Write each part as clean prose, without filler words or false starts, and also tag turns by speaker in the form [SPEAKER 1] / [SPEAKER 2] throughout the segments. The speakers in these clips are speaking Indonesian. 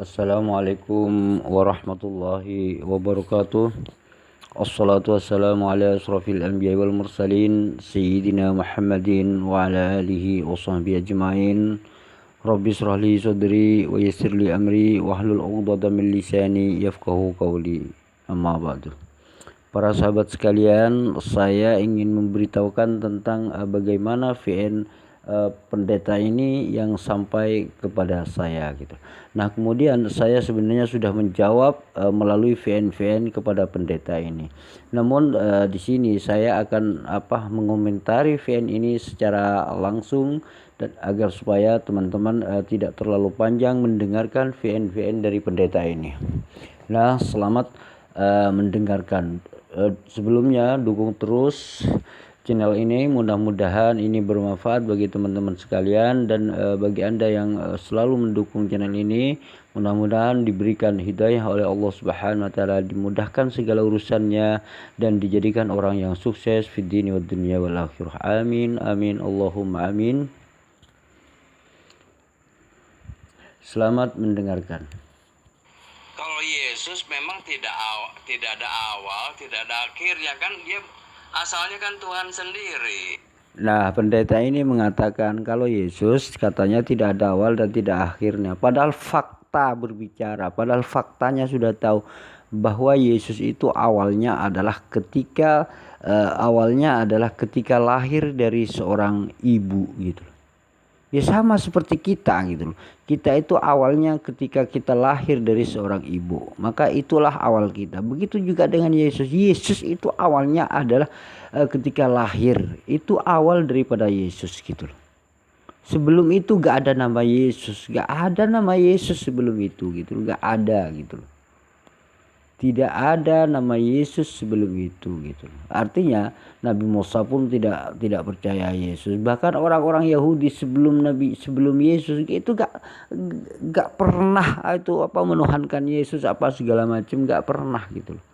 [SPEAKER 1] Assalamualaikum warahmatullahi wabarakatuh. Assalatu wassalamu ala asrafil anbiya wal mursalin Sayyidina Muhammadin wa ala alihi wa sahbihi ajma'in. Rabbi israh li sadri wa yassir li amri wahlul 'uqdatam min lisani yafqahu qawli. Amma ba'du. Para sahabat sekalian, saya ingin memberitahukan tentang bagaimana VN pendeta ini yang sampai kepada saya gitu. Nah, kemudian saya sebenarnya sudah menjawab melalui VN kepada pendeta ini. Namun di sini saya akan mengomentari VN ini secara langsung dan agar supaya teman-teman tidak terlalu panjang mendengarkan VN dari pendeta ini. Nah, selamat mendengarkan. Sebelumnya dukung terus channel ini, mudah-mudahan ini bermanfaat bagi teman-teman sekalian dan bagi Anda yang selalu mendukung channel ini, mudah-mudahan diberikan hidayah oleh Allah Subhanahu wa taala, dimudahkan segala urusannya dan dijadikan orang yang sukses fid dini wad dunya wal akhirah. Amin amin Allahumma amin. Selamat mendengarkan.
[SPEAKER 2] Kalau Yesus memang tidak ada awal, tidak ada akhir, ya kan, dia asalnya kan Tuhan sendiri.
[SPEAKER 1] Nah, pendeta ini mengatakan kalau Yesus katanya tidak ada awal dan tidak akhirnya. Padahal fakta berbicara, padahal faktanya sudah tahu bahwa Yesus itu awalnya adalah ketika lahir dari seorang ibu gitu. Ya sama seperti kita gitu loh. Kita itu awalnya ketika kita lahir dari seorang ibu. Maka itulah awal kita. Begitu juga dengan Yesus. Yesus itu awalnya adalah ketika lahir. Itu awal daripada Yesus gitu loh. Sebelum itu gak ada nama Yesus. Gak ada nama Yesus sebelum itu gitu loh. Gak ada gitu loh. Tidak ada nama Yesus sebelum itu gitu. Artinya Nabi Musa pun tidak percaya Yesus. Bahkan orang-orang Yahudi sebelum Yesus itu gak pernah menuhankan Yesus segala macam, gak pernah gitu loh.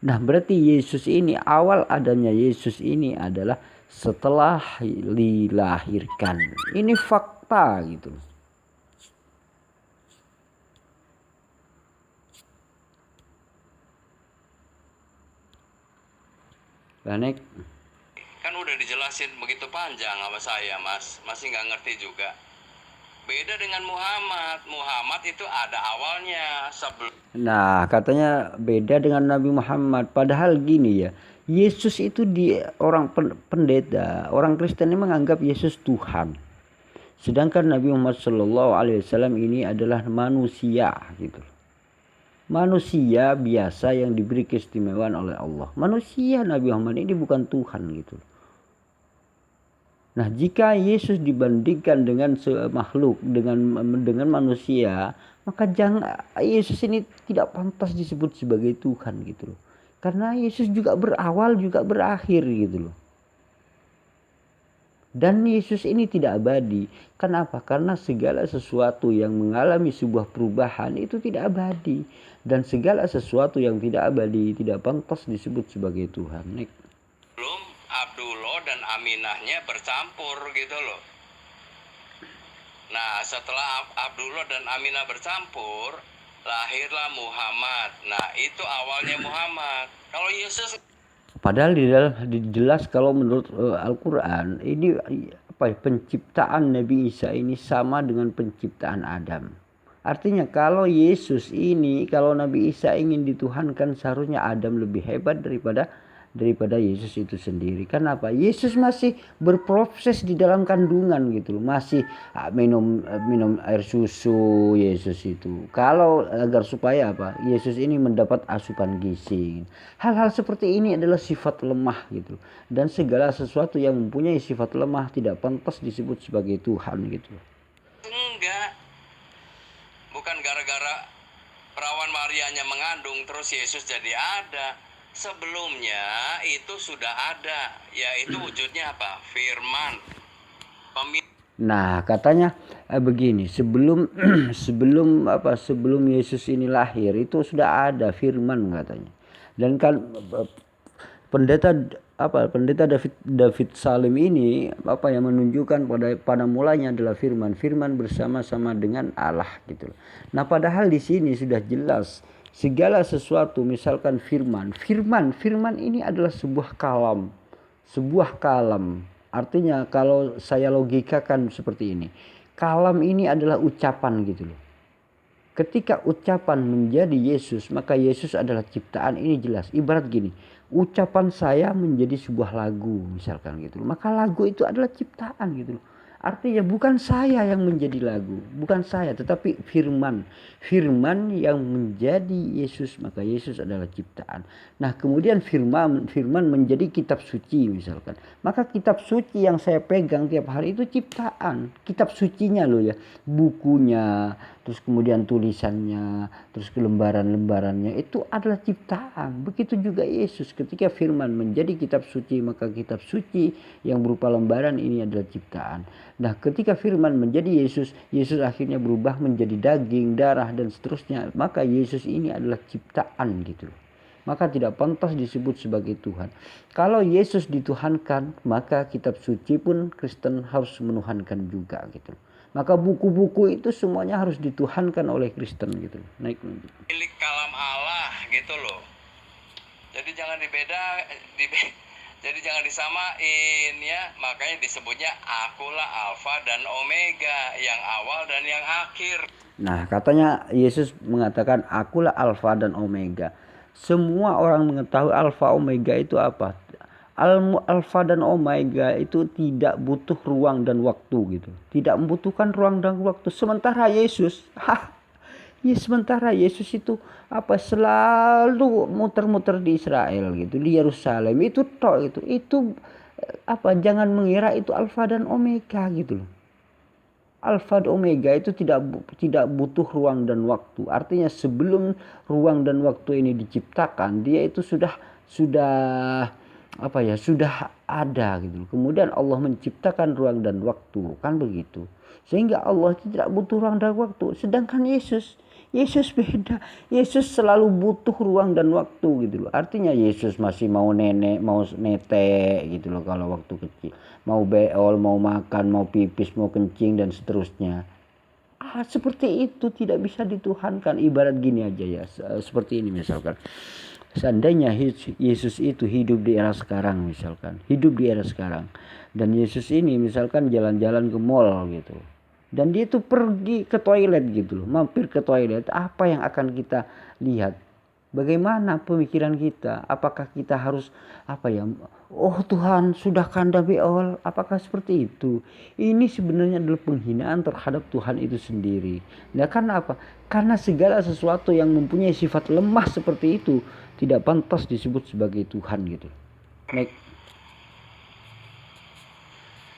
[SPEAKER 1] Nah, berarti Yesus ini, awal adanya Yesus ini adalah setelah dilahirkan. Ini fakta gitu loh. Banek.
[SPEAKER 2] Kan udah dijelasin begitu panjang sama saya, Mas. Masih nggak ngerti juga. Beda dengan Muhammad. Muhammad itu ada awalnya sebelum.
[SPEAKER 1] Nah, katanya beda dengan Nabi Muhammad. Padahal gini ya, Yesus itu orang pendeta, orang Kristen ini menganggap Yesus Tuhan. Sedangkan Nabi Muhammad SAW ini adalah manusia gitu. Manusia biasa yang diberi keistimewaan oleh Allah. Manusia, Nabi Muhammad ini bukan Tuhan gitu. Nah, jika Yesus dibandingkan dengan makhluk, dengan manusia, maka Yesus ini tidak pantas disebut sebagai Tuhan gitu loh. Karena Yesus juga berawal juga berakhir gitu loh. Dan Yesus ini tidak abadi. Kenapa? Karena segala sesuatu yang mengalami sebuah perubahan itu tidak abadi. Dan segala sesuatu yang tidak abadi tidak pantas disebut sebagai Tuhan.
[SPEAKER 2] Belum Abdullah dan Aminahnya bercampur gitu loh. Nah, setelah Abdullah dan Aminah bercampur, lahirlah Muhammad. Nah, itu awalnya Muhammad. Kalau Yesus,
[SPEAKER 1] padahal jelas kalau menurut Al-Quran ini penciptaan Nabi Isa ini sama dengan penciptaan Adam. Artinya kalau Nabi Isa ingin dituhankan, seharusnya Adam lebih hebat daripada Yesus itu sendiri. Kenapa? Yesus masih berproses di dalam kandungan gitu loh. Masih minum air susu Yesus itu. Kalau agar supaya Yesus ini mendapat asupan gizi. Hal-hal seperti ini adalah sifat lemah gitu. Dan segala sesuatu yang mempunyai sifat lemah tidak pantas disebut sebagai Tuhan gitu.
[SPEAKER 2] enggak. Bukan gara-gara perawan Marianya mengandung terus Yesus jadi ada. Sebelumnya itu sudah ada, yaitu wujudnya apa? Firman.
[SPEAKER 1] Nah, katanya begini, sebelum Yesus ini lahir itu sudah ada firman katanya. Dan kan pendeta pendeta David Salim ini yang menunjukkan pada mulanya adalah firman bersama-sama dengan Allah gitu. Nah, padahal di sini sudah jelas segala sesuatu, misalkan firman ini adalah sebuah kalam. Artinya kalau saya logikakan seperti ini, kalam ini adalah ucapan gitu loh. Ketika ucapan menjadi Yesus, maka Yesus adalah ciptaan. Ini jelas. Ibarat gini, ucapan saya menjadi sebuah lagu misalkan gitu. Maka lagu itu adalah ciptaan gitu. Artinya bukan saya yang menjadi lagu, bukan saya, tetapi firman yang menjadi Yesus, maka Yesus adalah ciptaan. Nah, kemudian firman menjadi kitab suci misalkan. Maka kitab suci yang saya pegang tiap hari itu ciptaan. Kitab sucinya loh ya, bukunya, terus kemudian tulisannya, terus lembaran-lembarannya itu adalah ciptaan. Begitu juga Yesus, ketika firman menjadi kitab suci, maka kitab suci yang berupa lembaran ini adalah ciptaan. Nah, ketika firman menjadi Yesus akhirnya berubah menjadi daging, darah, dan seterusnya. Maka Yesus ini adalah ciptaan gitu. Maka tidak pantas disebut sebagai Tuhan. Kalau Yesus dituhankan, maka kitab suci pun Kristen harus menuhankan juga gitu. Maka buku-buku itu semuanya harus dituhankan oleh Kristen gitu. Naik lanjut.
[SPEAKER 2] Milik kalam Allah gitu loh. Jadi jangan jadi jangan disamain ya. Makanya disebutnya akulah Alfa dan Omega, yang awal dan yang akhir.
[SPEAKER 1] Nah, katanya Yesus mengatakan akulah Alfa dan Omega. Semua orang mengetahui Alfa Omega itu apa? Alfa dan Omega itu tidak butuh ruang dan waktu gitu. Tidak membutuhkan ruang dan waktu. Sementara Yesus itu selalu muter-muter di Israel gitu, di Yerusalem itu tok itu jangan mengira itu Alfa dan Omega gitu loh. Alfa dan Omega itu tidak butuh ruang dan waktu. Artinya sebelum ruang dan waktu ini diciptakan, dia itu sudah ada gitu. Kemudian Allah menciptakan ruang dan waktu, kan begitu. Sehingga Allah tidak butuh ruang dan waktu. Sedangkan Yesus beda. Yesus selalu butuh ruang dan waktu gitu loh. Artinya Yesus masih mau nete gitu loh kalau waktu kecil. Mau beol, mau makan, mau pipis, mau kencing dan seterusnya. Seperti itu tidak bisa dituhankan. Ibarat gini aja ya. Seperti ini misalkan. Seandainya Yesus itu hidup di era sekarang misalkan. Dan Yesus ini misalkan jalan-jalan ke mall gitu. Dan dia itu pergi ke toilet gitu loh, mampir ke toilet, apa yang akan kita lihat? Bagaimana pemikiran kita? Apakah kita harus oh Tuhan sudah kanda beol? Apakah seperti itu? Ini sebenarnya adalah penghinaan terhadap Tuhan itu sendiri. Nah, karena apa? Karena segala sesuatu yang mempunyai sifat lemah seperti itu tidak pantas disebut sebagai Tuhan gitu. Baik.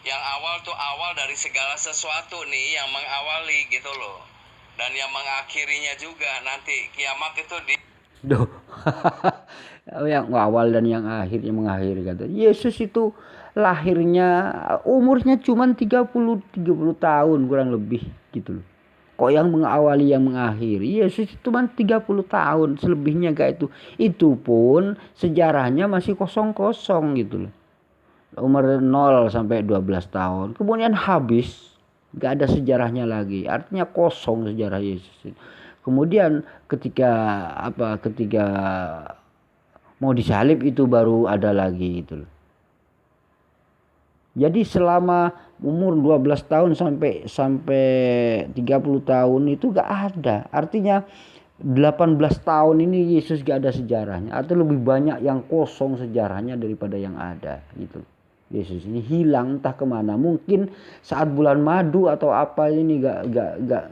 [SPEAKER 2] Yang awal tuh awal dari segala sesuatu nih, yang mengawali gitu loh. Dan yang mengakhirinya juga nanti kiamat itu di
[SPEAKER 1] yang awal dan yang akhir, yang mengakhiri kata. Yesus itu lahirnya umurnya cuma 30 tahun kurang lebih gitu loh. Kok yang mengawali yang mengakhiri? Yesus cuma 30 tahun, selebihnya gak itu. Itu pun sejarahnya masih kosong-kosong gitu loh. Umur 0 sampai 12 tahun. Kemudian habis, gak ada sejarahnya lagi. Artinya kosong sejarah Yesus. Kemudian ketika mau disalib itu baru ada lagi gitu. Jadi selama umur 12 tahun sampai 30 tahun itu gak ada. Artinya 18 tahun ini Yesus gak ada sejarahnya. Atau lebih banyak yang kosong sejarahnya daripada yang ada gitu. Yesus ini hilang entah kemana. Mungkin saat bulan madu atau apa ini gak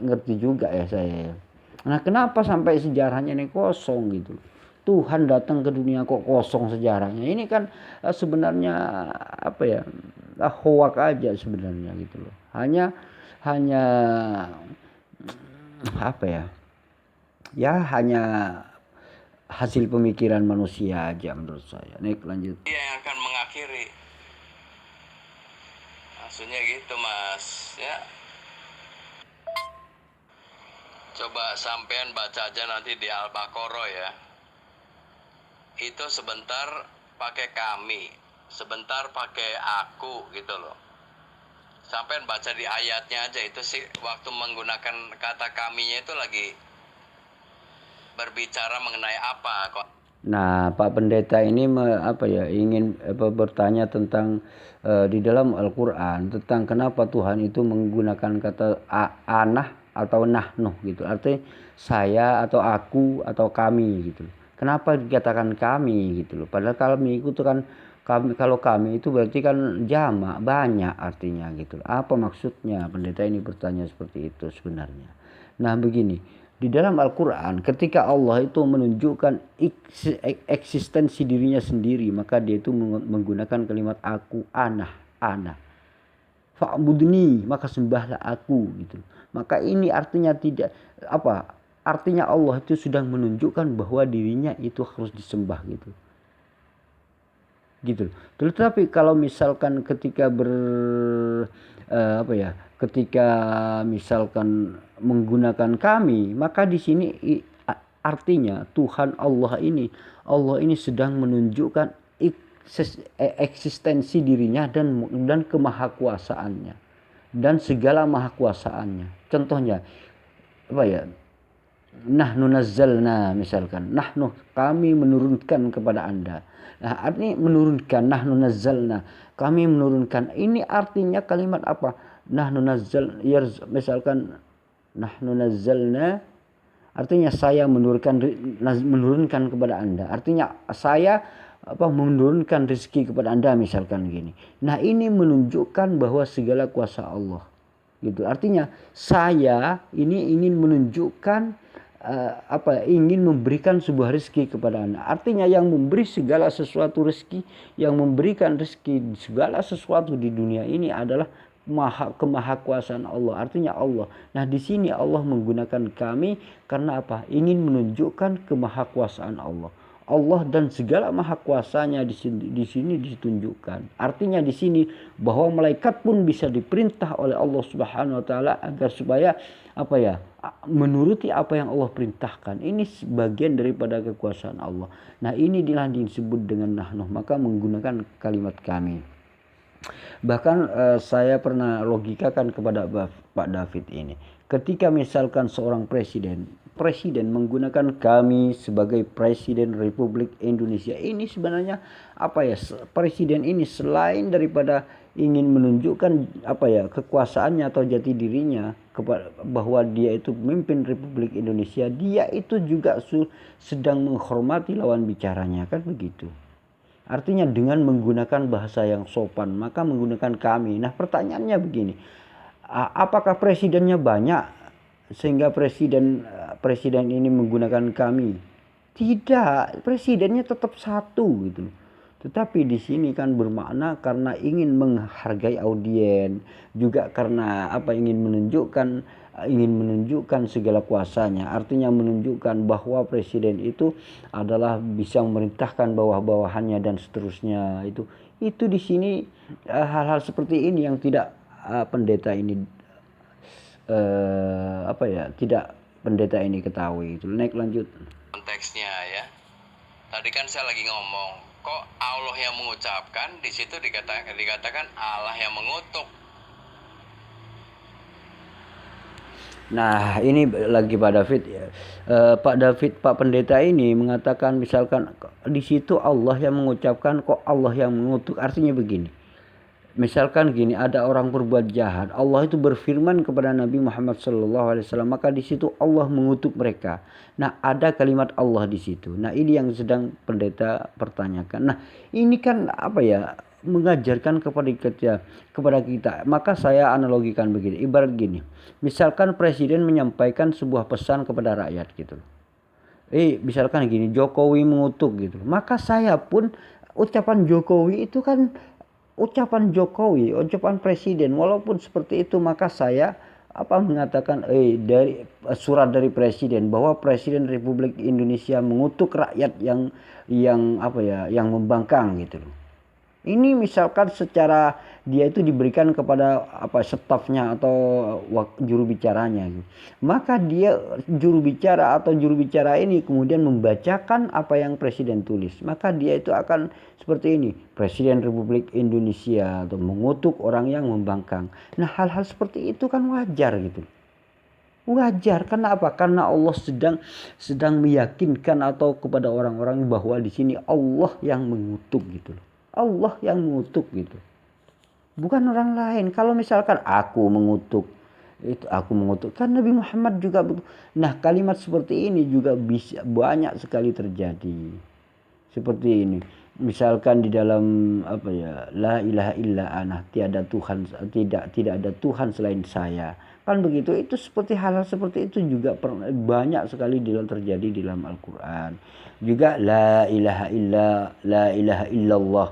[SPEAKER 1] ngerti juga ya saya. Nah, kenapa sampai sejarahnya ini kosong gitu? Tuhan datang ke dunia kok kosong sejarahnya. Ini kan sebenarnya hoak aja sebenarnya gitu loh. Hanya hanya hasil pemikiran manusia aja menurut saya. Nih lanjut.
[SPEAKER 2] Dia yang akan mengakhiri. Maksudnya gitu mas ya. Coba sampean baca aja nanti di Al-Baqarah ya. Itu sebentar pakai kami. sebentar pakai aku gitu loh. Sampai baca di ayatnya aja itu sih, waktu menggunakan kata kaminya itu lagi berbicara mengenai apa kok.
[SPEAKER 1] Nah, Pak Pendeta ini ingin bertanya tentang di dalam Al-Qur'an tentang kenapa Tuhan itu menggunakan kata anah atau nahnu gitu. Artinya saya atau aku atau kami gitu. Kenapa dikatakan kami gitu loh. Padahal kami itu kan kalau kami itu berarti kan jamak, banyak artinya gitu. Apa maksudnya? Pendeta ini bertanya seperti itu sebenarnya. Nah, begini, di dalam Al-Quran ketika Allah itu menunjukkan eksistensi dirinya sendiri, maka dia itu menggunakan kalimat aku, ana. Fa'budni, maka sembahlah aku gitu. Maka ini artinya artinya Allah itu sudah menunjukkan bahwa dirinya itu harus disembah gitu. Tetapi kalau misalkan ketika ketika misalkan menggunakan kami, maka di sini artinya Tuhan Allah ini sedang menunjukkan eksistensi dirinya dan kemahakuasaannya dan segala mahakuasaannya. Contohnya nahnu nazzalna, misalkan nahnu, kami menurunkan kepada Anda. Nah, artinya menurunkan, nahnu nazzalna, kami menurunkan. Ini artinya kalimat apa? Nahnu nazzal, misalkan nahnu nazzalna, artinya saya menurunkan kepada Anda. Artinya saya menurunkan rezeki kepada Anda, misalkan gini. Nah, ini menunjukkan bahwa segala kuasa Allah. Gitu. Artinya saya ini ingin menunjukkan ingin memberikan sebuah rezeki kepada Anda. Artinya yang memberi segala sesuatu rezeki, yang memberikan rezeki segala sesuatu di dunia ini adalah kemahakuasaan Allah. Artinya Allah. Nah, di sini Allah menggunakan kami karena apa? Ingin menunjukkan kemahakuasaan Allah. Allah dan segala maha kuasanya di sini ditunjukkan. Artinya di sini bahwa malaikat pun bisa diperintah oleh Allah Subhanahu wa taala agar supaya menuruti apa yang Allah perintahkan. Ini sebagian daripada kekuasaan Allah. Nah, ini disebut dengan nahnu, maka menggunakan kalimat kami. Bahkan saya pernah logikakan kepada Pak David ini. Ketika misalkan seorang presiden menggunakan kami sebagai Presiden Republik Indonesia, ini sebenarnya presiden ini selain daripada ingin menunjukkan kekuasaannya atau jati dirinya bahwa dia itu pemimpin Republik Indonesia, dia itu juga sedang menghormati lawan bicaranya, kan begitu. Artinya dengan menggunakan bahasa yang sopan, maka menggunakan kami. Nah, pertanyaannya begini, apakah presidennya banyak sehingga presiden ini menggunakan kami? Tidak, presidennya tetap satu gitu. Tetapi di sini kan bermakna karena ingin menghargai audien, juga karena ingin menunjukkan segala kuasanya. Artinya menunjukkan bahwa presiden itu adalah bisa memerintahkan bawah-bawahannya dan seterusnya. Itu di sini hal-hal seperti ini yang tidak pendeta ini pendeta ini ketahui. Naik lanjut.
[SPEAKER 2] Konteksnya ya. Tadi kan saya lagi ngomong, kok Allah yang mengucapkan, di situ dikatakan Allah yang mengutuk.
[SPEAKER 1] Nah, ini lagi Pak David ya. Pak Pendeta ini mengatakan misalkan di situ Allah yang mengucapkan, kok Allah yang mengutuk. Artinya begini. Misalkan gini, ada orang berbuat jahat, Allah itu berfirman kepada Nabi Muhammad SAW, maka di situ Allah mengutuk mereka. Nah, ada kalimat Allah di situ. Nah, ini yang sedang pendeta pertanyakan. Nah, ini kan mengajarkan kepada kita. Maka saya analogikan begini, ibarat gini. Misalkan presiden menyampaikan sebuah pesan kepada rakyat gitu. Misalkan gini, Jokowi mengutuk gitu. Maka saya pun ucapan Jokowi itu kan ucapan Jokowi, ucapan presiden, walaupun seperti itu, maka saya mengatakan dari surat dari presiden bahwa Presiden Republik Indonesia mengutuk rakyat yang membangkang gitu loh. Ini misalkan secara dia itu diberikan kepada stafnya atau juru bicaranya gitu. Maka dia juru bicara atau juru bicara ini kemudian membacakan apa yang presiden tulis. Maka dia itu akan seperti ini, Presiden Republik Indonesia atau mengutuk orang yang membangkang. Nah, hal-hal seperti itu kan wajar gitu. Wajar, karena apa? Karena Allah sedang meyakinkan atau kepada orang-orang bahwa di sini Allah yang mengutuk gitu loh. Allah yang mengutuk gitu. Bukan orang lain. Kalau misalkan aku mengutuk, itu aku mengutuk, kan Nabi Muhammad juga begitu. Nah, kalimat seperti ini juga bisa banyak sekali terjadi. Seperti ini. Misalkan di dalam la ilaha illa ana, tiada Tuhan, tidak ada Tuhan selain saya. Kan begitu, itu seperti hal-hal seperti itu juga banyak sekali terjadi di dalam Al-Qur'an. Juga la ilaha illallah,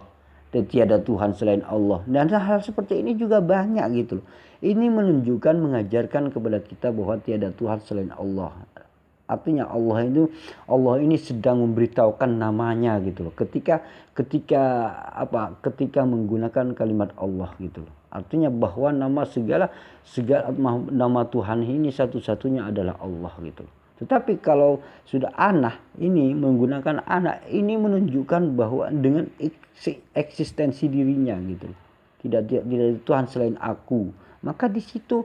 [SPEAKER 1] tiada Tuhan selain Allah. Dan hal seperti ini juga banyak gitu loh. Ini menunjukkan, mengajarkan kepada kita bahwa tiada Tuhan selain Allah. Artinya Allah ini sedang memberitahukan namanya gitu loh. Ketika menggunakan kalimat Allah gitu loh. Artinya bahwa segala nama Tuhan ini satu-satunya adalah Allah gitu loh. Tetapi kalau sudah anak ini menggunakan anak, ini menunjukkan bahwa dengan eksistensi dirinya gitu. Tidak Tuhan selain aku. Maka di situ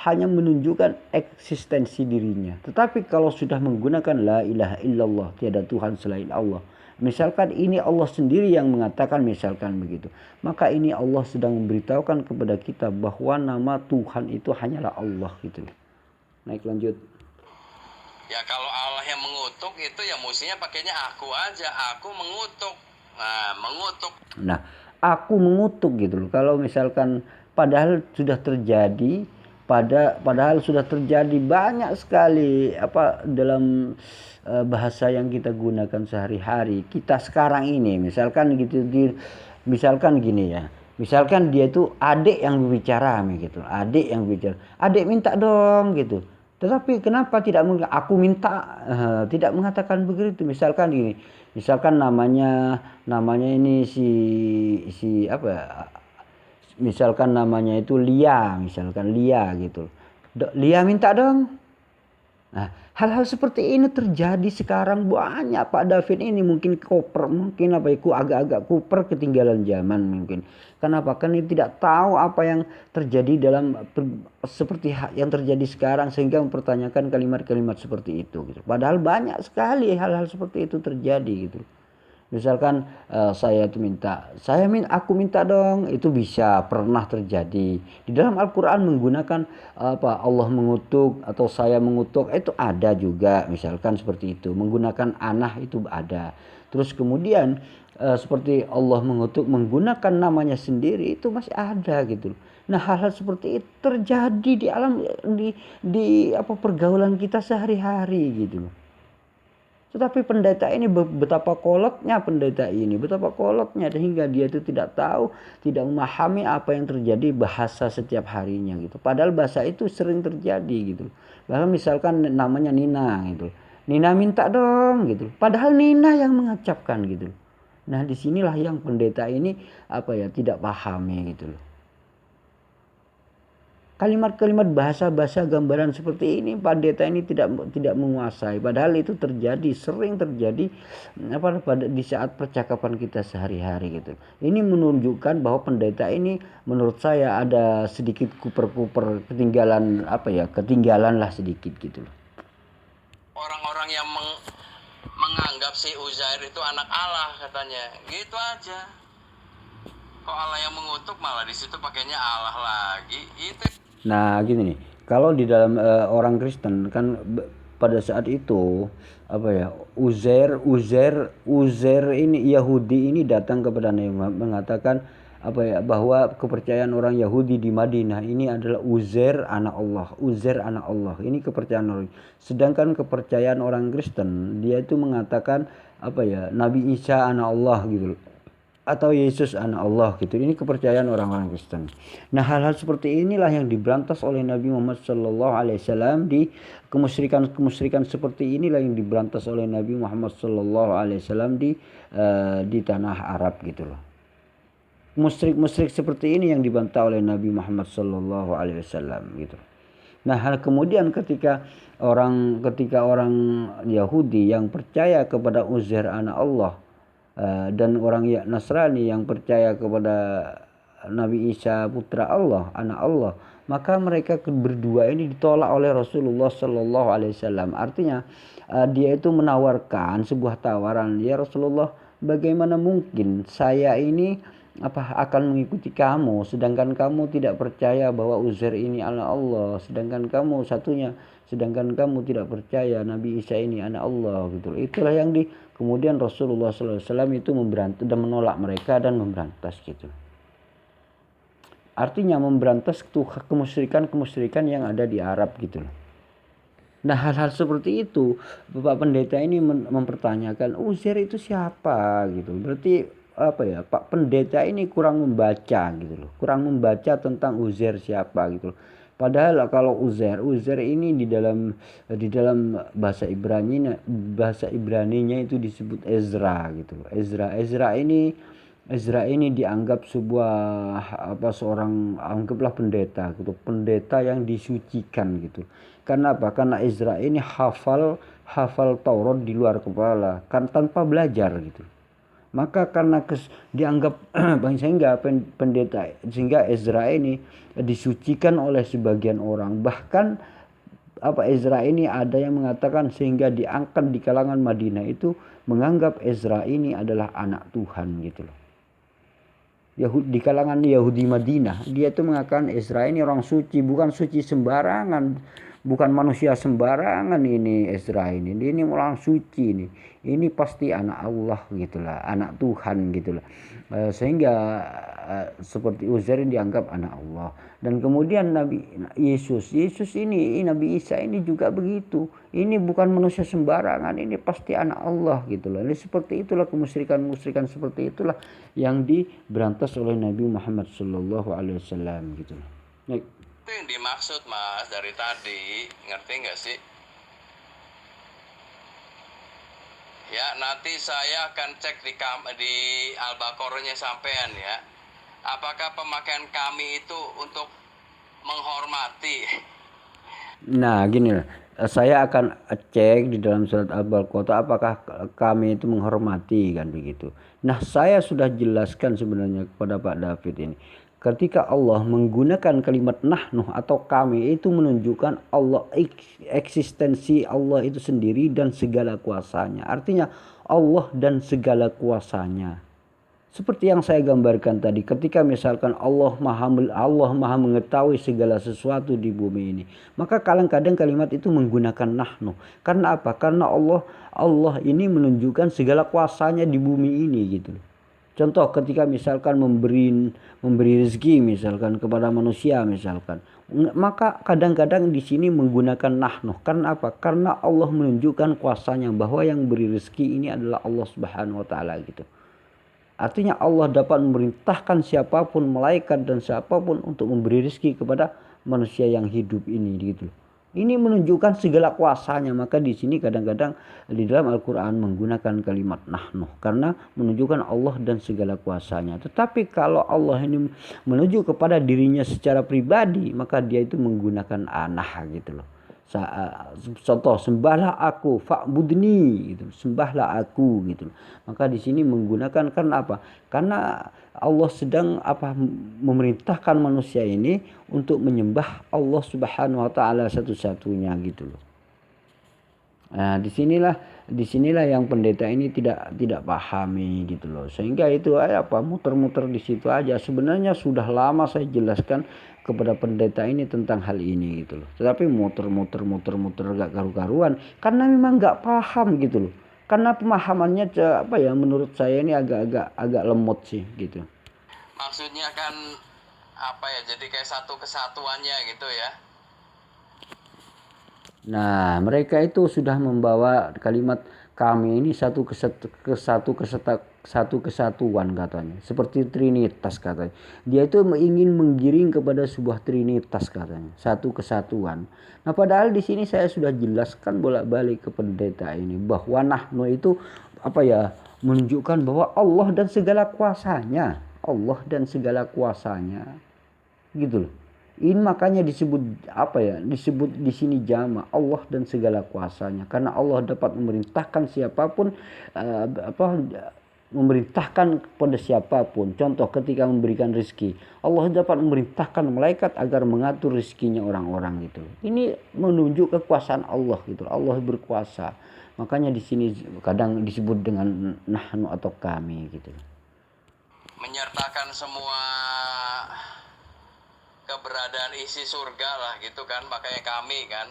[SPEAKER 1] hanya menunjukkan eksistensi dirinya. Tetapi kalau sudah menggunakan la ilaha illallah, tiada Tuhan selain Allah. Misalkan ini Allah sendiri yang mengatakan, misalkan begitu. Maka ini Allah sedang memberitahukan kepada kita bahwa nama Tuhan itu hanyalah Allah gitu. Naik lanjut.
[SPEAKER 2] Ya kalau Allah yang mengutuk itu ya mestinya pakainya aku aja, aku mengutuk. Nah, mengutuk.
[SPEAKER 1] Nah, aku mengutuk gitu loh. Kalau misalkan padahal sudah terjadi banyak sekali dalam bahasa yang kita gunakan sehari-hari. Kita sekarang ini misalkan gitu misalkan gini ya. Misalkan dia itu adik yang berbicara gitu. Adik yang bicara. Adik minta dong gitu. Tetapi kenapa tidak aku minta, tidak mengatakan begitu. Misalkan gini, misalkan namanya ini misalkan namanya itu Lia, misalkan Lia gitu. Lia minta dong. Nah, hal-hal seperti ini terjadi sekarang banyak. Pak David ini mungkin agak-agak kuper, ketinggalan zaman mungkin. Kenapa? Karena dia tidak tahu apa yang terjadi seperti yang terjadi sekarang sehingga mempertanyakan kalimat-kalimat seperti itu gitu. Padahal banyak sekali hal-hal seperti itu terjadi gitu. Misalkan aku minta dong, itu bisa pernah terjadi. Di dalam Al-Qur'an menggunakan Allah mengutuk atau saya mengutuk, itu ada juga, misalkan seperti itu. Menggunakan anak itu ada. Terus kemudian seperti Allah mengutuk menggunakan namanya sendiri, itu masih ada gitu. Nah, hal-hal seperti itu terjadi di pergaulan kita sehari-hari gitu loh. Tetapi pendeta ini betapa kolotnya sehingga dia itu tidak tahu, tidak memahami apa yang terjadi bahasa setiap harinya gitu. Padahal bahasa itu sering terjadi gitu. Bahkan misalkan namanya Nina gitu. Nina minta dong gitu. Padahal Nina yang mengucapkan gitu. Nah, disinilah yang pendeta ini tidak pahami gitu loh. Kalimat-kalimat bahasa-bahasa gambaran seperti ini pendeta ini tidak menguasai. Padahal itu sering terjadi di saat percakapan kita sehari-hari gitu. Ini menunjukkan bahwa pendeta ini menurut saya ada sedikit kuper-kuper, ketinggalan lah sedikit gitu loh.
[SPEAKER 2] Orang-orang yang menganggap si Uzair itu anak Allah katanya. Gitu aja. Kok Allah yang mengutuk malah di situ pakainya Allah lagi. Itu.
[SPEAKER 1] Nah, gini nih, kalau di dalam orang Kristen kan pada saat itu Uzair ini Yahudi ini datang kepada Nabi Muhammad mengatakan bahwa kepercayaan orang Yahudi di Madinah ini adalah Uzair anak Allah. Ini kepercayaan orang. Sedangkan kepercayaan orang Kristen dia itu mengatakan Nabi Isa anak Allah gitu loh. Atau Yesus anak Allah gitu. Ini kepercayaan orang-orang Kristen. Nah, hal-hal seperti inilah yang diberantas oleh Nabi Muhammad SAW di kemusyrikan seperti inilah yang diberantas oleh Nabi Muhammad SAW di tanah Arab gitu loh. musyrik-musyrik seperti ini yang dibantah oleh Nabi Muhammad sallallahu alaihi wasallam gitu. Nah, kemudian ketika orang Yahudi yang percaya kepada Uzair anak Allah dan orang Nasrani yang percaya kepada Nabi Isa putra Allah, anak Allah, maka mereka berdua ini ditolak oleh Rasulullah sallallahu alaihi wasallam. Artinya dia itu menawarkan sebuah tawaran, "Ya Rasulullah, bagaimana mungkin saya ini akan mengikuti kamu sedangkan kamu tidak percaya bahwa Uzair ini anak Allah, sedangkan kamu tidak percaya Nabi Isa ini anak Allah," gitu. Itulah yang kemudian Rasulullah SAW itu memberantas dan menolak mereka dan memberantas gitu. Artinya memberantas kemusyrikan yang ada di Arab gitu loh. Nah, hal-hal seperti itu Bapak Pendeta ini mempertanyakan Uzair itu siapa gitu. Berarti Pak Pendeta ini kurang membaca gitu loh. Kurang membaca tentang Uzair siapa gitu loh. Padahal kalau Uzair ini di dalam bahasa Ibraninya itu disebut Ezra gitu loh. Ezra ini dianggap anggaplah pendeta gitu. Pendeta yang disucikan gitu. Karena apa? Karena Ezra ini hafal Taurat di luar kepala kan tanpa belajar gitu. Maka karena dianggap sehingga Ezra ini disucikan oleh sebagian orang. Bahkan Ezra ini ada yang mengatakan sehingga diangkat di kalangan Madinah itu menganggap Ezra ini adalah anak Tuhan gitu loh. Di kalangan Yahudi Madinah dia itu mengatakan Ezra ini orang suci, bukan suci sembarangan, bukan manusia sembarangan ini Ezra ini orang suci ini pasti anak Allah gitulah, anak Tuhan gitulah. Sehingga seperti Uzair dianggap anak Allah. Dan kemudian Nabi Yesus ini Nabi Isa ini juga begitu. Ini bukan manusia sembarangan, ini pasti anak Allah gitulah. Ini seperti itulah kemusyrikan seperti itulah yang diberantas oleh Nabi Muhammad sallallahu alaihi wasallam gitulah. Baik.
[SPEAKER 2] Itu yang dimaksud Mas dari tadi, ngerti nggak sih? Ya, nanti saya akan cek di Al-Baqarahnya sampean ya. Apakah pemakaian kami itu untuk menghormati?
[SPEAKER 1] Nah, gini lah. Saya akan cek di dalam surat Al-Baqarah apakah kami itu menghormati kan begitu. Nah, saya sudah jelaskan sebenarnya kepada Pak David ini. Ketika Allah menggunakan kalimat nahnu atau kami itu menunjukkan Allah, eksistensi Allah itu sendiri dan segala kuasanya. Artinya Allah dan segala kuasanya. Seperti yang saya gambarkan tadi, ketika misalkan Allah maha mengetahui segala sesuatu di bumi ini, maka kadang-kadang kalimat itu menggunakan nahnu. Karena apa? Karena Allah ini menunjukkan segala kuasanya di bumi ini gitu. Contoh ketika misalkan memberi rezeki misalkan kepada manusia misalkan, maka kadang-kadang di sini menggunakan nahnu. Karena apa? Karena Allah menunjukkan kuasanya bahwa yang beri rezeki ini adalah Allah Subhanahu wa taala gitu. Artinya Allah dapat memerintahkan siapapun, malaikat dan siapapun untuk memberi rezeki kepada manusia yang hidup ini gitu. Ini menunjukkan segala kuasanya. Maka di sini kadang-kadang di dalam Al-Quran menggunakan kalimat nahnu karena menunjukkan Allah dan segala kuasanya. Tetapi kalau Allah ini menuju kepada dirinya secara pribadi, maka dia itu menggunakan anah gitu loh. Contoh, sembahlah aku, fa'budni gitu, sembahlah aku gitu. Maka di sini menggunakan karena apa? Karena Allah sedang memerintahkan manusia ini untuk menyembah Allah Subhanahu wa taala satu-satunya gitu loh. Nah, disinilah yang pendeta ini tidak pahami gitu loh. Sehingga itu muter-muter di situ aja. Sebenarnya sudah lama saya jelaskan kepada pendeta ini tentang hal ini gitu loh. Tetapi muter-muter gak karu-karuan karena memang gak paham gitu loh. Karena pemahamannya menurut saya ini agak lemot sih gitu.
[SPEAKER 2] Maksudnya kan jadi kayak satu kesatuannya gitu ya.
[SPEAKER 1] Nah, mereka itu sudah membawa kalimat kami ini satu kesatuan katanya. Seperti Trinitas katanya. Dia itu ingin menggiring kepada sebuah Trinitas katanya. Satu kesatuan. Nah, padahal di sini saya sudah jelaskan bolak-balik ke pendeta ini bahwa nahnu itu menunjukkan bahwa Allah dan segala kuasanya. Allah dan segala kuasanya, gitu loh. Ini makanya disebut apa ya? Disebut di sini jama Allah dan segala kuasanya. Karena Allah dapat memerintahkan siapapun memerintahkan kepada siapapun. Contoh ketika memberikan rezeki, Allah dapat memerintahkan malaikat agar mengatur rezekinya orang-orang gitu. Ini menunjuk kekuasaan Allah gitu. Allah berkuasa. Makanya di sini kadang disebut dengan nahnu atau kami gitu.
[SPEAKER 2] Menyertakan semua keberadaan isi surga lah gitu kan, makanya kami kan.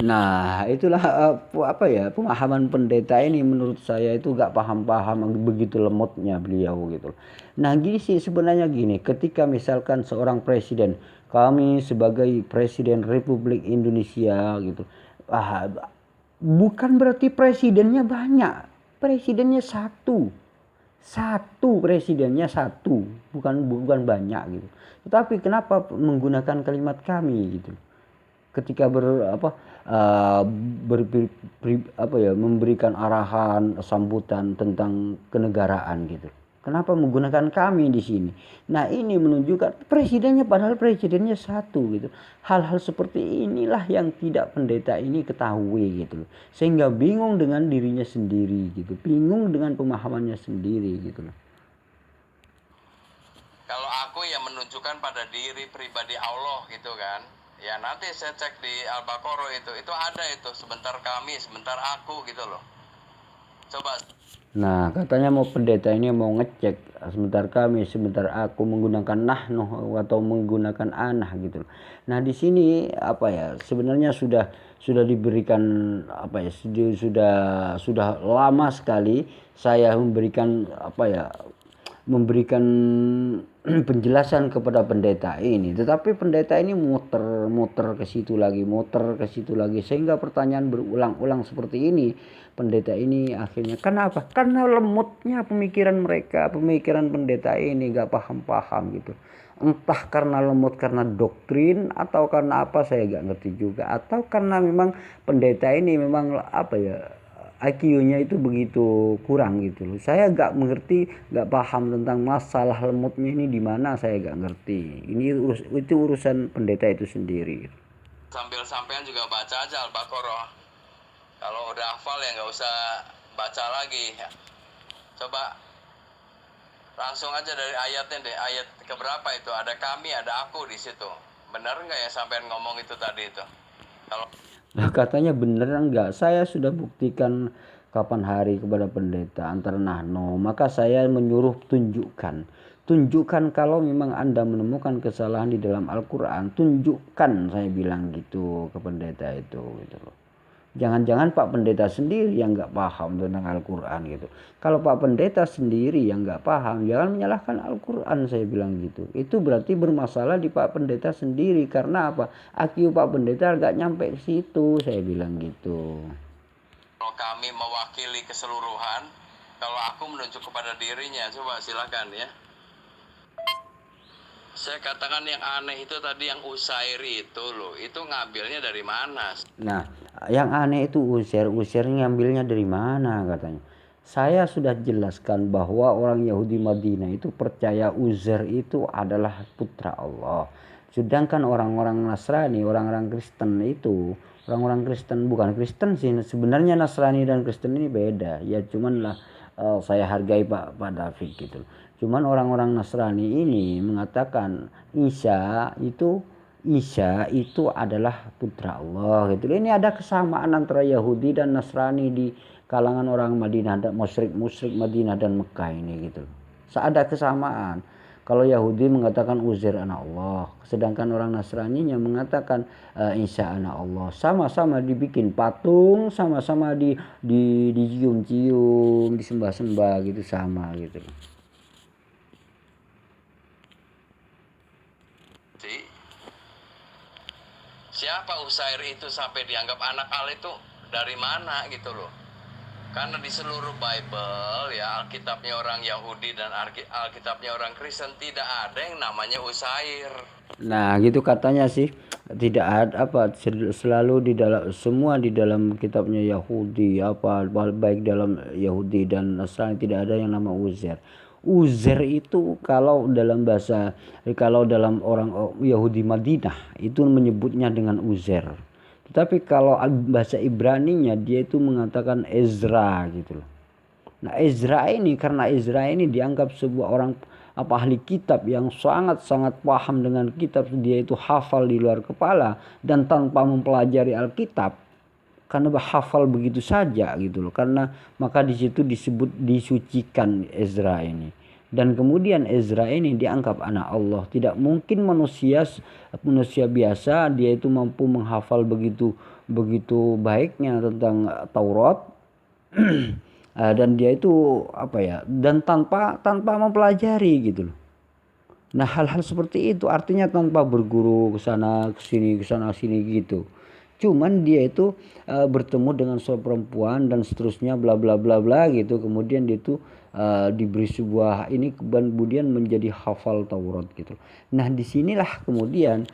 [SPEAKER 1] Nah, itulah apa ya, pemahaman pendeta ini menurut saya itu gak paham-paham, begitu lemotnya beliau gitu. Nah, gini sih sebenarnya gini, ketika misalkan seorang presiden, kami sebagai presiden Republik Indonesia gitu, bukan berarti presidennya banyak, presidennya satu, presidennya satu, bukan banyak gitu. Tetapi kenapa menggunakan kalimat kami gitu? Ketika memberikan arahan sambutan tentang kenegaraan gitu. Kenapa menggunakan kami di sini? Nah, ini menunjukkan presidennya padahal presidennya satu gitu. Hal-hal seperti inilah yang tidak pendeta ini ketahui gitu loh. Sehingga bingung dengan dirinya sendiri gitu. Bingung dengan pemahamannya sendiri gitu loh.
[SPEAKER 2] Kalau aku ya menunjukkan pada diri pribadi Allah gitu kan. Ya nanti saya cek di Al-Baqarah itu ada itu, sebentar kami, sebentar aku gitu loh. Coba.
[SPEAKER 1] Nah, katanya mau pendeta ini mau ngecek sebentar kami, sebentar aku, menggunakan nahnu atau menggunakan anah gitu. Nah, di sini apa ya? Sebenarnya sudah diberikan apa ya? Sudah lama sekali saya memberikan penjelasan kepada pendeta ini, tetapi pendeta ini muter ke situ lagi, sehingga pertanyaan berulang-ulang seperti ini. Pendeta ini akhirnya kenapa? Karena lemotnya pemikiran pendeta ini, gak paham gitu. Entah karena lemot karena doktrin atau karena apa saya gak ngerti juga, atau karena memang pendeta ini memang apa ya, IQ-nya itu begitu kurang gitu loh. Saya gak mengerti, gak paham tentang masalah lemotnya ini di mana, saya gak ngerti. Itu urusan pendeta itu sendiri.
[SPEAKER 2] Sambil sampean juga baca aja Al-Baqarah. Kalau udah hafal ya nggak usah baca lagi. Coba langsung aja dari ayatnya deh. Ayat keberapa itu? Ada kami, ada aku di situ. Benar nggak ya sampean ngomong itu tadi itu? Kalau
[SPEAKER 1] Nah, katanya bener enggak? Saya sudah buktikan kapan hari kepada pendeta antara nahno. Maka saya menyuruh tunjukkan kalau memang Anda menemukan kesalahan di dalam Al-Quran, tunjukkan, saya bilang gitu ke pendeta itu gitu loh. Jangan-jangan Pak Pendeta sendiri yang nggak paham tentang Al-Quran gitu. Kalau Pak Pendeta sendiri yang nggak paham, jangan menyalahkan Al-Quran, saya bilang gitu. Itu berarti bermasalah di Pak Pendeta sendiri. Karena apa? IQ Pak Pendeta nggak nyampe ke situ, saya bilang gitu.
[SPEAKER 2] kalau kami mewakili keseluruhan, kalau aku menunjuk kepada dirinya, coba silakan ya. Saya katakan yang aneh itu tadi, yang Usair itu loh, itu ngambilnya dari mana?
[SPEAKER 1] Nah, yang aneh itu Uzair ngambilnya dari mana katanya. Saya sudah jelaskan bahwa orang Yahudi Madinah itu percaya Uzair itu adalah putra Allah. Sedangkan orang-orang Nasrani, orang-orang Kristen itu, orang-orang Kristen bukan Kristen sih, sebenarnya Nasrani dan Kristen ini beda. Ya cuman lah saya hargai Pak David gitu. Cuman orang-orang Nasrani ini mengatakan Isa itu adalah putra Allah gitu. Ini ada kesamaan antara Yahudi dan Nasrani di kalangan orang Madinah, musyrik Madinah dan Mekah ini gitu. Ada kesamaan. Kalau Yahudi mengatakan Uzair anak Allah, sedangkan orang Nasraninya mengatakan Isa anak Allah. Sama-sama dibikin patung, sama-sama dicium-cium, disembah-sembah gitu, sama gitu.
[SPEAKER 2] Siapa Usair itu sampai dianggap anak Allah itu dari mana gitu loh? Karena di seluruh Bible ya, Alkitabnya orang Yahudi dan Alkitabnya orang Kristen, tidak ada yang namanya Usair.
[SPEAKER 1] Nah, gitu katanya sih. Tidak ada selalu semua di dalam kitabnya Yahudi baik dalam Yahudi dan Nasrani tidak ada yang nama Uzair. Uzair itu kalau dalam orang Yahudi Madinah itu menyebutnya dengan Uzair. Tetapi kalau bahasa Ibraninya dia itu mengatakan Ezra gitu loh. Nah, Ezra ini karena Ezra ini dianggap sebuah orang ahli kitab yang sangat-sangat paham dengan kitab, dia itu hafal di luar kepala dan tanpa mempelajari Alkitab, karena hafal begitu saja gitu loh. Karena maka di situ disebut disucikan Ezra ini. Dan kemudian Ezra ini dianggap anak Allah. Tidak mungkin manusia biasa dia itu mampu menghafal begitu baiknya tentang Taurat. Dan dia itu dan tanpa mempelajari gitu loh. Nah, hal-hal seperti itu artinya tanpa berguru ke sana sini gitu. Cuman dia itu bertemu dengan seorang perempuan dan seterusnya bla bla bla bla gitu. Kemudian dia itu diberi sebuah ini kemudian menjadi hafal Taurat gitu. Nah, disinilah kemudian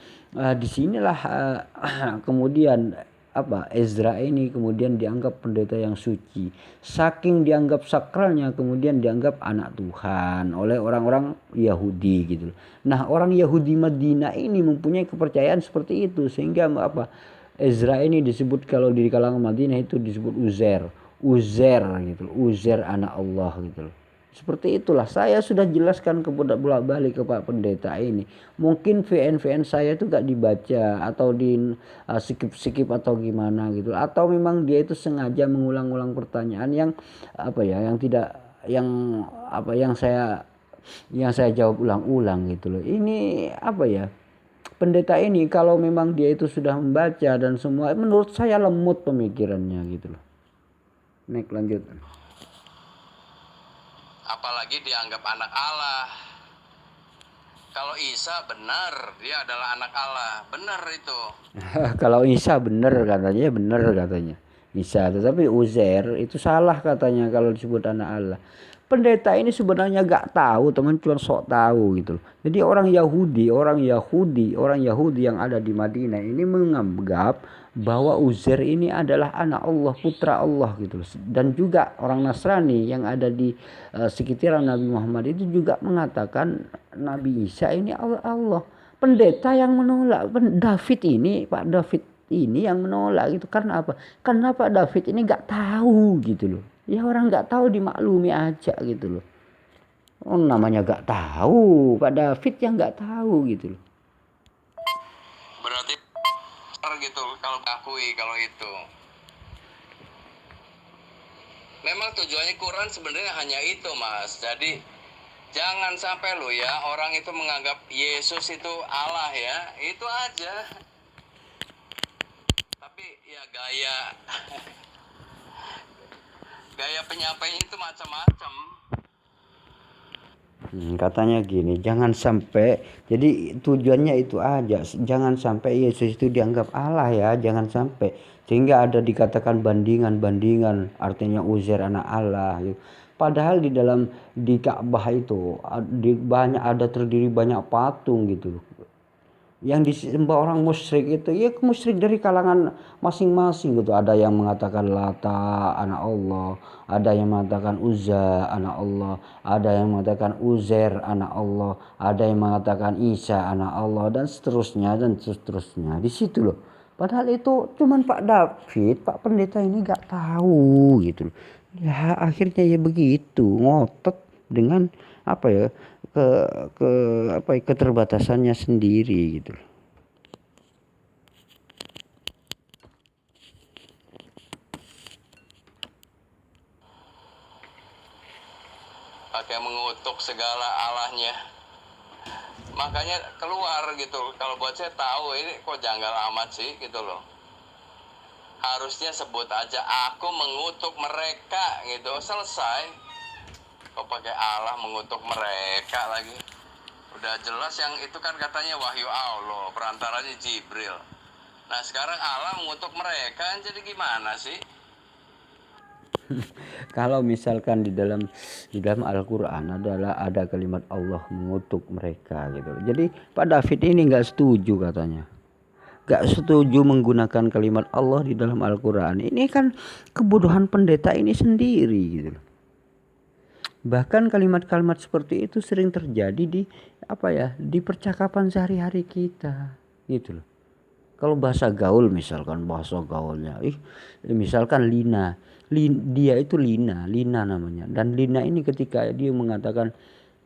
[SPEAKER 1] kemudian Ezra ini kemudian dianggap pendeta yang suci. Saking dianggap sakralnya kemudian dianggap anak Tuhan oleh orang-orang Yahudi gitu. Nah, orang Yahudi Madinah ini mempunyai kepercayaan seperti itu sehingga Ezra ini disebut kalau di kalangan Madinah itu disebut Uzair gitu. Uzair anak Allah gitu loh. Seperti itulah saya sudah jelaskan bolak-balik ke Pak Pendeta ini. Mungkin VN saya itu gak dibaca atau di skip atau gimana gitu. Atau memang dia itu sengaja mengulang-ulang pertanyaan yang yang saya jawab ulang-ulang gitu loh. Ini pendeta ini kalau memang dia itu sudah membaca dan semua, menurut saya lemot pemikirannya gitu loh. Next, lanjut.
[SPEAKER 2] Apalagi dianggap anak Allah. Kalau Isa benar dia adalah anak Allah, benar itu.
[SPEAKER 1] Kalau Isa benar katanya Isa, tetapi Uzair itu salah katanya kalau disebut anak Allah. Pendeta ini sebenarnya gak tahu, teman, cuma sok tahu gitu loh. Jadi orang Yahudi yang ada di Madinah ini menganggap bahwa Uzair ini adalah anak Allah, putra Allah gitu loh. Dan juga orang Nasrani yang ada di sekitaran Nabi Muhammad itu juga mengatakan Nabi Isa ini Allah. Pendeta yang menolak, Pak David ini yang menolak gitu. Karena apa? Karena Pak David ini gak tahu gitu loh. Ya orang gak tahu dimaklumi aja gitu loh. Oh, namanya gak tahu, Pak David yang gak tahu gitu loh.
[SPEAKER 2] Berarti gitu kalau akui kalau itu. Memang tujuannya Quran sebenarnya hanya itu, Mas. Jadi jangan sampai lo ya orang itu menganggap Yesus itu Allah ya. Itu aja. Tapi ya gaya penyampaian itu macam-macam.
[SPEAKER 1] Katanya gini, jangan sampai, jadi tujuannya itu aja, jangan sampai Yesus itu dianggap Allah ya, jangan sampai sehingga ada dikatakan bandingan, artinya Uzair anak Allah gitu. Padahal di Ka'bah itu ada terdiri banyak patung gitu loh. Yang disembah orang musyrik itu ya musyrik dari kalangan masing-masing gitu. Ada yang mengatakan Lata anak Allah, ada yang mengatakan Uzza anak Allah, ada yang mengatakan Uzair anak Allah, ada yang mengatakan Isa anak Allah, dan seterusnya di situ loh. Padahal itu cuman Pak David, Pak Pendeta ini gak tahu gitu loh. Ya akhirnya ya begitu, ngotot dengan keterbatasannya sendiri gitu.
[SPEAKER 2] Pakai mengutuk segala Allahnya. Makanya keluar gitu. Kalau buat saya tahu ini kok janggal amat sih gitu loh. Harusnya sebut aja aku mengutuk mereka gitu, selesai. Kok pakai Allah mengutuk mereka lagi? Udah jelas yang itu kan katanya wahyu Allah, perantaranya Jibril. Nah sekarang Allah mengutuk mereka, jadi gimana sih?
[SPEAKER 1] Kalau misalkan di dalam Al-Quran ada kalimat Allah mengutuk mereka gitu. Jadi Pak David ini nggak setuju katanya. Gak setuju menggunakan kalimat Allah di dalam Al-Quran. Ini kan kebodohan pendeta ini sendiri gitu. Bahkan kalimat-kalimat seperti itu sering terjadi di di percakapan sehari-hari kita, gitu loh. Kalau bahasa gaul misalkan bahasa gaulnya, misalkan Lina, dia itu Lina namanya. Dan Lina ini ketika dia mengatakan,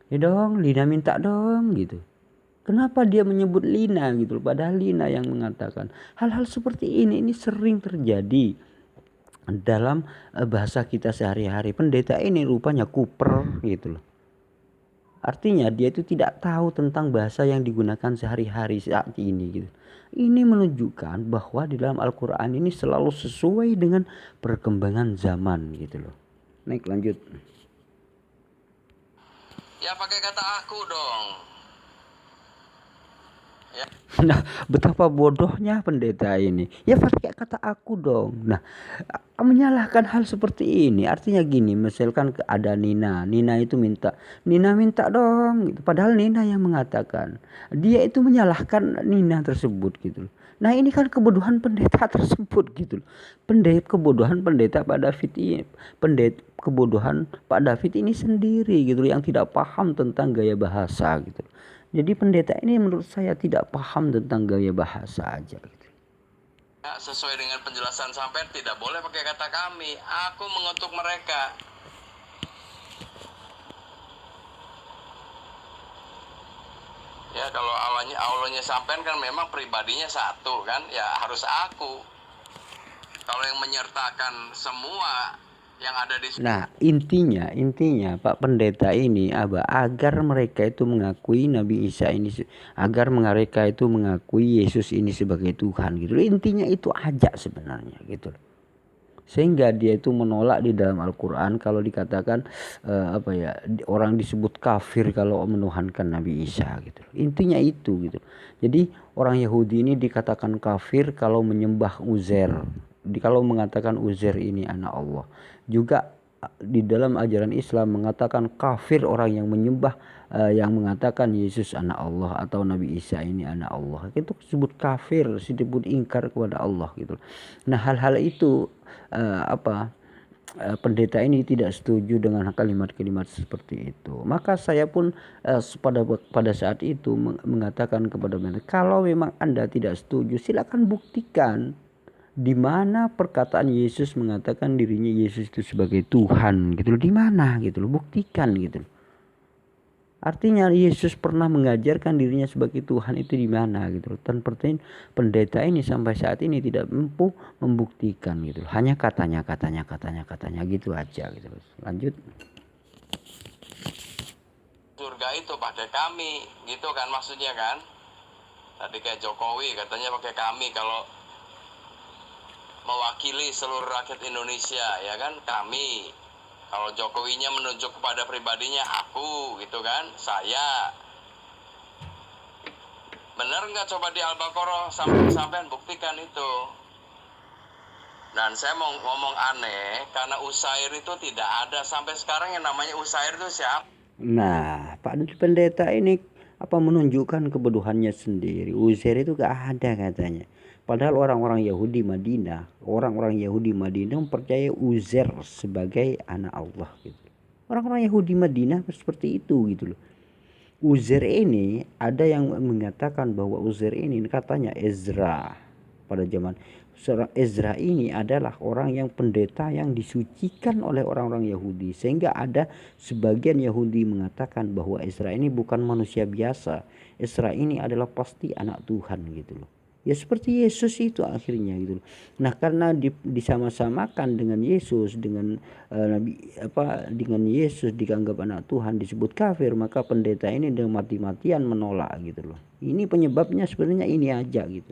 [SPEAKER 1] ya dong, Lina minta dong gitu. Kenapa dia menyebut Lina gitu loh, padahal Lina yang mengatakan. Hal-hal seperti ini sering terjadi dalam bahasa kita sehari-hari. Pendeta ini rupanya kuper gitu loh. Artinya dia itu tidak tahu tentang bahasa yang digunakan sehari-hari saat ini gitu. Ini menunjukkan bahwa di dalam Al-Quran ini selalu sesuai dengan perkembangan zaman gitu loh. Naik lanjut.
[SPEAKER 2] Ya pakai kata aku dong. Ya.
[SPEAKER 1] Nah, betapa bodohnya pendeta ini. Ya pakai kata aku dong. Nah, menyalahkan hal seperti ini artinya gini, misalkan ada Nina itu minta dong gitu. Padahal Nina yang mengatakan, dia itu menyalahkan Nina tersebut gitu. Nah, ini kan kebodohan pendeta tersebut gitu. Kebodohan pendeta Pak David ini, kebodohan Pak David ini sendiri gitu yang tidak paham tentang gaya bahasa gitu. Jadi pendeta ini menurut saya tidak paham tentang gaya bahasa aja gitu.
[SPEAKER 2] Ya, sesuai dengan penjelasan sampai tidak boleh pakai kata kami. Aku mengutuk mereka. Ya kalau Allahnya sampean kan memang pribadinya satu kan, ya harus aku. Kalau yang menyertakan semua yang ada di.
[SPEAKER 1] Nah, intinya Pak Pendeta ini agar mereka itu mengakui Nabi Isa ini, agar mereka itu mengakui Yesus ini sebagai Tuhan gitu. Intinya itu aja sebenarnya gitu. Sehingga dia itu menolak di dalam Al-Quran kalau dikatakan orang disebut kafir kalau menuhankan Nabi Isa gitu. Intinya itu gitu. Jadi orang Yahudi ini dikatakan kafir kalau menyembah Uzair. Kalau mengatakan Uzair ini anak Allah. Juga di dalam ajaran Islam mengatakan kafir orang yang menyembah yang mengatakan Yesus anak Allah atau Nabi Isa ini anak Allah. Itu disebut kafir, disebut ingkar kepada Allah gitu. Nah, hal-hal itu pendeta ini tidak setuju dengan kalimat-kalimat seperti itu. Maka saya pun pada saat itu mengatakan kepada mereka, kalau memang Anda tidak setuju, silakan buktikan di mana perkataan Yesus mengatakan dirinya Yesus itu sebagai Tuhan gitu loh, di mana gitu loh, buktikan gitu loh. Artinya Yesus pernah mengajarkan dirinya sebagai Tuhan itu di mana gitu loh. Dan pendeta ini sampai saat ini tidak mampu membuktikan gitu loh. Hanya katanya gitu aja gitu loh. Lanjut.
[SPEAKER 2] Surga itu pakai kami, gitu kan maksudnya kan? Tadi kayak Jokowi katanya pakai kami kalau mewakili seluruh rakyat Indonesia, ya kan, kami. Kalau Jokowinya menunjuk kepada pribadinya aku gitu kan, saya. Bener nggak coba di Al-Baqarah sampean buktikan itu. Dan saya mau ngomong aneh karena Usair itu tidak ada sampai sekarang yang namanya Usair itu siapa?
[SPEAKER 1] Nah, Pak Pendeta ini menunjukkan kebodohannya sendiri. Uzair itu gak ada katanya. Padahal orang-orang Yahudi Madinah mempercayai Uzair sebagai anak Allah gitu. Orang-orang Yahudi Madinah seperti itu gitu loh. Uzair ini ada yang mengatakan bahwa Uzair ini katanya Ezra pada zaman seorang Ezra ini adalah orang yang pendeta yang disucikan oleh orang-orang Yahudi, sehingga ada sebagian Yahudi mengatakan bahwa Ezra ini bukan manusia biasa. Ezra ini adalah pasti anak Tuhan gitu loh. Ya seperti Yesus itu akhirnya gitu loh. Nah, karena disama-samakan dengan Yesus, dengan dengan Yesus dianggap anak Tuhan, disebut kafir, maka pendeta ini dengan mati-matian menolak gitu loh. Ini penyebabnya sebenarnya ini aja gitu.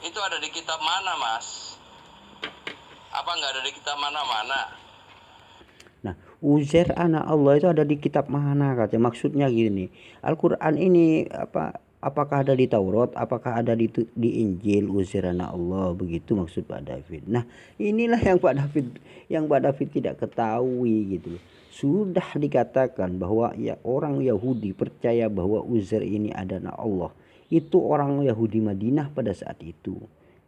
[SPEAKER 2] Itu ada di kitab mana, Mas? Apa nggak ada di kitab mana-mana?
[SPEAKER 1] Nah, Uzair anak Allah itu ada di kitab mana katanya? Maksudnya gini, Al-Quran ini apakah ada di Taurat, apakah ada di Injil Uzair anak Allah, begitu maksud Pak David. Nah, inilah yang Pak David tidak ketahui gitu. Sudah dikatakan bahwa ya orang Yahudi percaya bahwa Uzair ini adalah Allah. Itu orang Yahudi Madinah pada saat itu.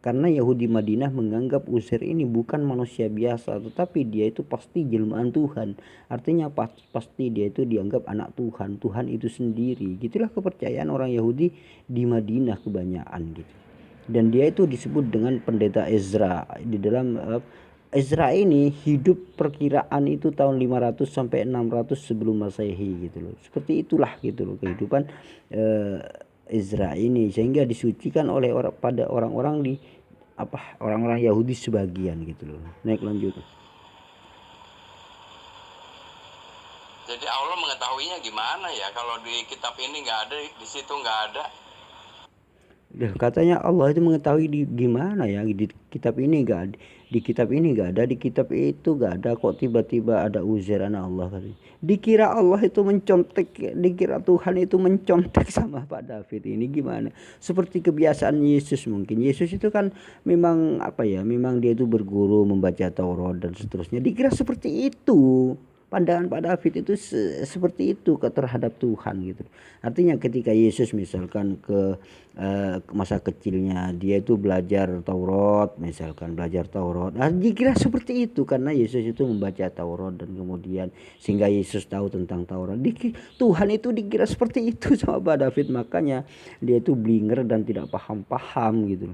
[SPEAKER 1] Karena Yahudi Madinah menganggap Uzair ini bukan manusia biasa, tetapi dia itu pasti jelmaan Tuhan. Artinya pasti dia itu dianggap anak Tuhan, Tuhan itu sendiri. Gitulah kepercayaan orang Yahudi di Madinah kebanyakan gitu. Dan dia itu disebut dengan pendeta Ezra. Di dalam Ezra ini hidup perkiraan itu tahun 500 sampai 600 sebelum Masehi gitu loh. Seperti itulah gitu loh kehidupan Ezra ini, sehingga disucikan oleh orang-orang di orang-orang Yahudi sebagian gitu loh. Naik lanjut.
[SPEAKER 2] Jadi Allah mengetahuinya gimana ya kalau di kitab ini nggak ada, di situ nggak ada.
[SPEAKER 1] Katanya Allah itu mengetahui di gimana ya, di kitab ini nggak ada, di kitab ini nggak ada, di kitab itu nggak ada, kok tiba-tiba ada Uzair anak Allah katanya. Dikira Allah itu mencontek, dikira Tuhan itu mencontek sama Pak David ini gimana? Seperti kebiasaan Yesus mungkin. Yesus itu kan memang memang dia itu berguru membaca Taurat dan seterusnya. Dikira seperti itu. Pandangan Pak David itu seperti itu terhadap Tuhan gitu. Artinya ketika Yesus misalkan ke masa kecilnya dia itu belajar Taurat, dikira seperti itu karena Yesus itu membaca Taurat dan kemudian sehingga Yesus tahu tentang Taurat. Tuhan itu dikira seperti itu sama Pak David, makanya dia itu blinger dan tidak paham gitu.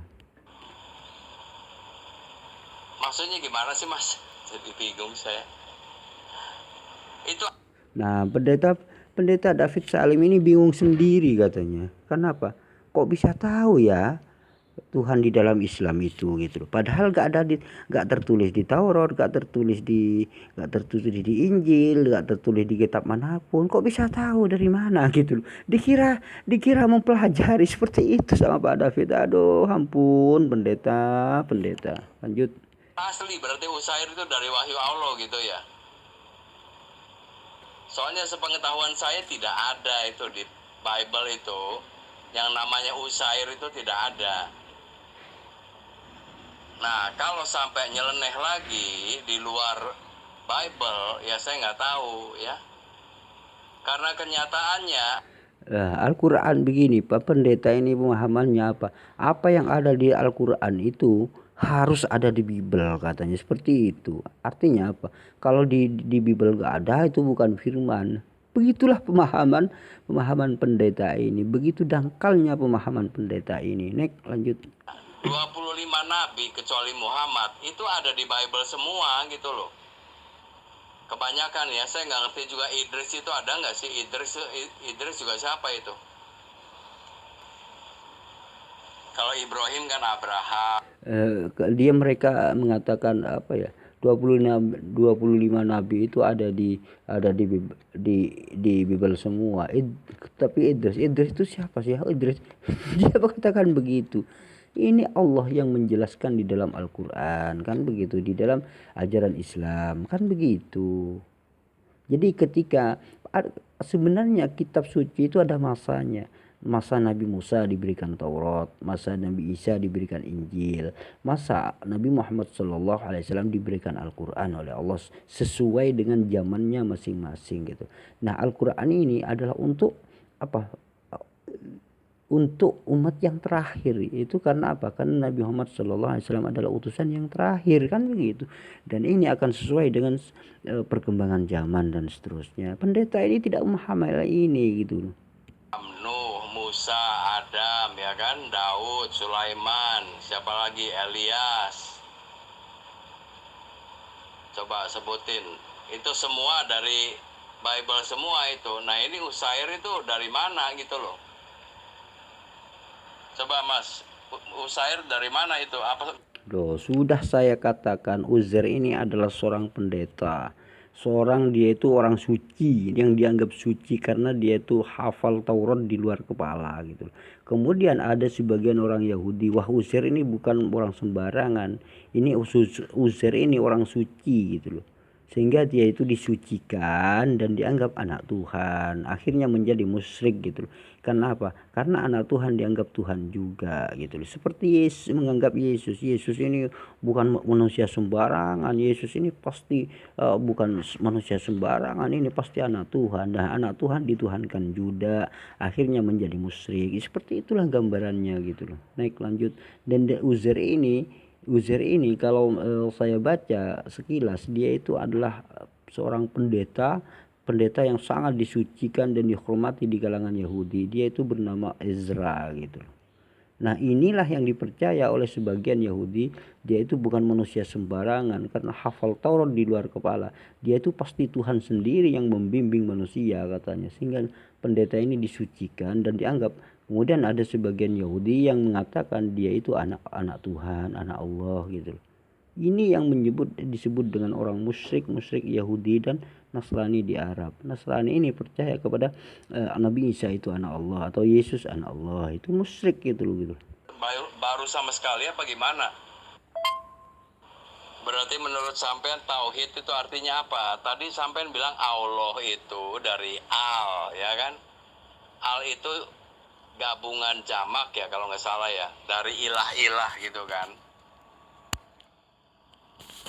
[SPEAKER 2] Maksudnya gimana sih Mas? Jadi bingung saya. Itu.
[SPEAKER 1] Nah, pendeta David Salim ini bingung sendiri katanya. Kenapa? Kok bisa tahu ya Tuhan di dalam Islam itu gitu loh. Padahal gak tertulis di Taurat, gak tertulis di Injil, gak tertulis di kitab manapun. Kok bisa tahu dari mana gitu loh. Dikira mempelajari seperti itu sama Pak David. Aduh, ampun pendeta. Lanjut.
[SPEAKER 2] Asli berarti Uzair itu dari wahyu Allah gitu ya. Soalnya sepengetahuan saya tidak ada itu di Bible itu yang namanya Uzair itu tidak ada. Nah kalau sampai nyeleneh lagi di luar Bible ya saya nggak tahu ya. Karena kenyataannya
[SPEAKER 1] Al-Quran begini Pak Pendeta ini pemahamannya apa? Apa yang ada di Al-Quran itu harus ada di Bible katanya, seperti itu. Artinya apa? Kalau di Bible gak ada itu bukan firman. Begitulah pemahaman pendeta ini. Begitu dangkalnya pemahaman pendeta ini. Next lanjut.
[SPEAKER 2] 25 nabi kecuali Muhammad itu ada di Bible semua gitu loh. Kebanyakan ya, saya nggak ngerti juga Idris itu ada nggak sih? Idris juga siapa itu? Kalau Ibrahim kan Abraham.
[SPEAKER 1] Mereka mengatakan 25 nabi itu ada di Bible semua. Tapi Idris itu siapa sih? Idris dia mengatakan begitu. Ini Allah yang menjelaskan di dalam Al-Quran kan begitu, di dalam ajaran Islam kan begitu. Jadi ketika sebenarnya kitab suci itu ada masanya. Masa Nabi Musa diberikan Taurat, masa Nabi Isa diberikan Injil, masa Nabi Muhammad SAW diberikan Al-Quran oleh Allah sesuai dengan zamannya masing-masing gitu. Nah Al-Quran ini adalah untuk untuk umat yang terakhir. Itu karena apa? Karena Nabi Muhammad SAW adalah utusan yang terakhir kan begitu. Dan ini akan sesuai dengan perkembangan zaman dan seterusnya. Pendeta ini tidak memahami hal ini gitu.
[SPEAKER 2] Nuh, Musa, Adam, ya kan, Daud, Sulaiman, siapa lagi, Elias. Coba sebutin. Itu semua dari Bible semua itu. Nah ini Uzair itu dari mana gitu loh. Coba Mas, Uzair dari mana itu? Apa?
[SPEAKER 1] Loh, sudah saya katakan Uzair ini adalah seorang pendeta. Dia itu orang suci, yang dianggap suci karena dia itu hafal Taurat di luar kepala gitu. Kemudian ada sebagian orang Yahudi, wah Uzair ini bukan orang sembarangan. Ini Uzair ini orang suci gitu loh. sehingga dia itu disucikan dan dianggap anak Tuhan, akhirnya menjadi musyrik gitu loh. Karena apa? Karena anak Tuhan dianggap Tuhan juga gitu loh. Seperti Yesus menganggap Yesus ini bukan manusia sembarangan, Yesus ini pasti bukan manusia sembarangan, ini pasti anak Tuhan. Nah, anak Tuhan dituhankan juga, akhirnya menjadi musyrik. Seperti itulah gambarannya gitu loh. Naik lanjut. Dan Uzair ini kalau saya baca sekilas, dia itu adalah seorang pendeta yang sangat disucikan dan dihormati di kalangan Yahudi. Dia itu bernama Ezra gitu. Nah, inilah yang dipercaya oleh sebagian Yahudi, dia itu bukan manusia sembarangan karena hafal Taurat di luar kepala. Dia itu pasti Tuhan sendiri yang membimbing manusia katanya. Sehingga pendeta ini disucikan dan dianggap. Kemudian ada sebagian Yahudi yang mengatakan dia itu anak Tuhan, anak Allah gitu. Ini yang disebut dengan orang musyrik Yahudi dan Nasrani di Arab. Nasrani ini percaya kepada Nabi Isa itu anak Allah atau Yesus anak Allah. Itu musyrik gitu loh gitu.
[SPEAKER 2] Baru sama sekali apa gimana? Berarti menurut sampean tauhid itu artinya apa? Tadi sampean bilang Allah itu dari al, ya kan? Al itu gabungan jamak ya kalau nggak salah ya, dari ilah-ilah gitu kan.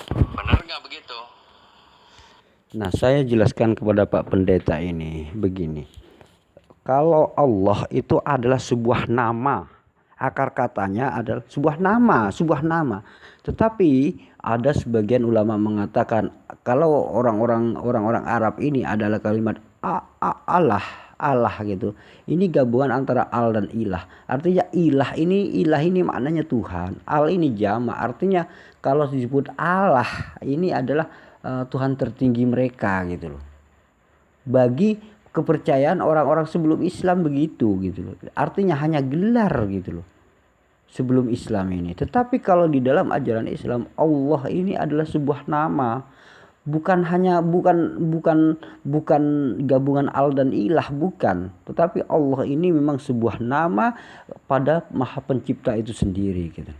[SPEAKER 2] Benar nggak begitu?
[SPEAKER 1] Nah, saya jelaskan kepada Pak Pendeta ini begini. Kalau Allah itu adalah sebuah nama, akar katanya adalah sebuah nama. Tetapi ada sebagian ulama mengatakan kalau orang-orang Arab ini adalah kalimat Allah gitu. Ini gabungan antara al dan ilah. Artinya ilah ini maknanya Tuhan. Al ini jamak. Artinya kalau disebut Allah ini adalah Tuhan tertinggi mereka gitu loh. Bagi kepercayaan orang-orang sebelum Islam begitu gitu loh. Artinya hanya gelar gitu loh. Sebelum Islam ini. Tetapi kalau di dalam ajaran Islam, Allah ini adalah sebuah nama. Bukan gabungan al dan ilah, bukan. Tetapi Allah ini memang sebuah nama pada Maha Pencipta itu sendiri gitu.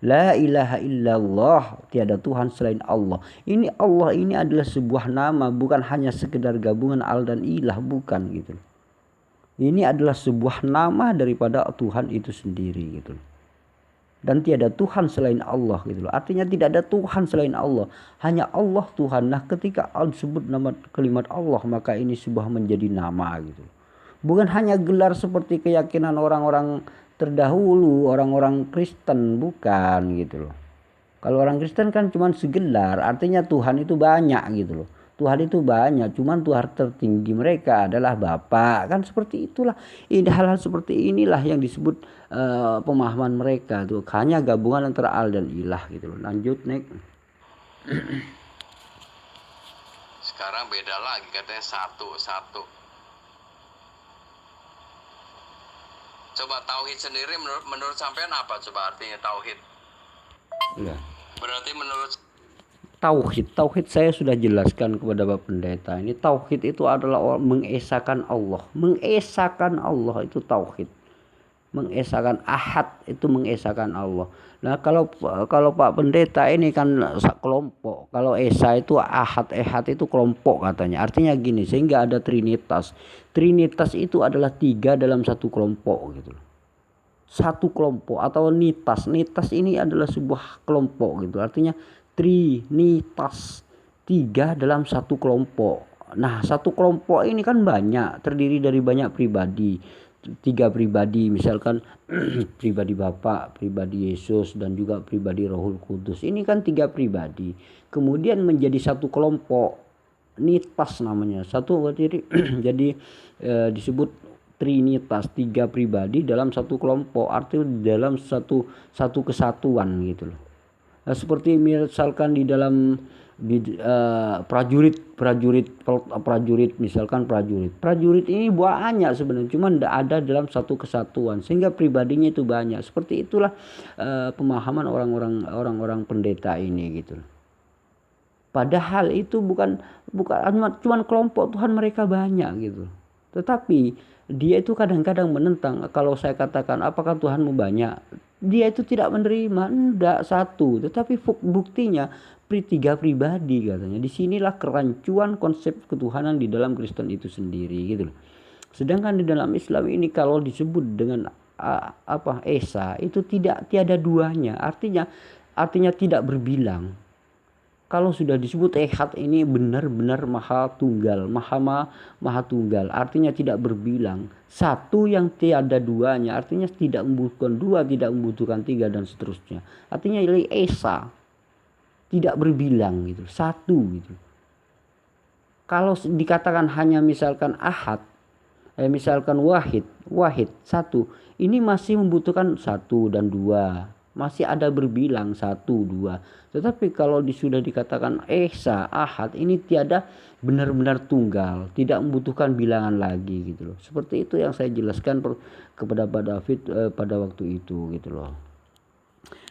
[SPEAKER 1] La ilaha illallah, tiada Tuhan selain Allah. Ini Allah ini adalah sebuah nama, bukan hanya sekedar gabungan al dan ilah, bukan gitu. Ini adalah sebuah nama daripada Tuhan itu sendiri gitu. Dan tiada Tuhan selain Allah gitu loh. Artinya tidak ada Tuhan selain Allah, hanya Allah Tuhan. Nah, ketika disebut nama kalimat Allah, maka ini sebuah menjadi nama gitu. Bukan hanya gelar seperti keyakinan orang-orang terdahulu, orang-orang Kristen, bukan gitu loh. Kalau orang Kristen kan cuma segelar, artinya Tuhan itu banyak gitu loh. Tuhan itu banyak, cuman Tuhan tertinggi mereka adalah Bapa, kan seperti itulah. Ini hal-hal seperti inilah yang disebut pemahaman mereka tuh, hanya gabungan antara al dan ilah gitu loh. Lanjut next.
[SPEAKER 2] Sekarang beda lagi katanya satu. Coba tauhid sendiri menurut sampean apa coba artinya tauhid?
[SPEAKER 1] Ya.
[SPEAKER 2] Berarti menurut
[SPEAKER 1] Tauhid saya sudah jelaskan kepada Bapak Pendeta. Ini tauhid itu adalah mengesahkan Allah. Mengesahkan Allah itu tauhid. Mengesahkan ahad itu mengesahkan Allah. Nah, kalau Pak Pendeta ini kan kelompok. Kalau esa itu ahad itu kelompok katanya. Artinya gini, sehingga ada trinitas. Trinitas itu adalah 3 dalam satu kelompok gitu. Satu kelompok atau nitas. Nitas ini adalah sebuah kelompok gitu. Artinya trinitas, 3 dalam satu kelompok. Nah, satu kelompok ini kan banyak, terdiri dari banyak pribadi. 3 pribadi, misalkan pribadi Bapa, pribadi Yesus, dan juga pribadi Rohul Kudus. Ini kan 3 pribadi. Kemudian menjadi satu kelompok, nitas namanya. Jadi disebut trinitas, 3 pribadi dalam satu kelompok, artinya dalam satu kesatuan gitu loh. Nah, seperti misalkan di dalam prajurit misalkan prajurit ini banyak sebenarnya, cuma tidak ada dalam satu kesatuan sehingga pribadinya itu banyak. Seperti itulah pemahaman orang-orang pendeta ini gitu. Padahal itu bukan cuma kelompok Tuhan mereka banyak gitu. Tetapi dia itu kadang-kadang menentang. Kalau saya katakan apakah Tuhanmu banyak, dia itu tidak menerima, enggak satu. Tetapi buktinya tiga pribadi katanya. Disinilah kerancuan konsep ketuhanan di dalam Kristen itu sendiri gitu loh. Sedangkan di dalam Islam ini kalau disebut dengan Esa itu tiada duanya, artinya tidak berbilang. Kalau sudah disebut ehad ini benar-benar maha tunggal, maha tunggal, artinya tidak berbilang. Satu yang tiada duanya, artinya tidak membutuhkan dua, tidak membutuhkan tiga, dan seterusnya. Artinya ini esa, tidak berbilang gitu, satu gitu. Kalau dikatakan hanya misalkan ahad, misalkan wahid satu, ini masih membutuhkan satu dan dua, masih ada berbilang satu dua. Tetapi kalau sudah dikatakan esa ahad, ini tiada, benar-benar tunggal, tidak membutuhkan bilangan lagi gitu loh. Seperti itu yang saya jelaskan kepada Pak David pada waktu itu gitu loh.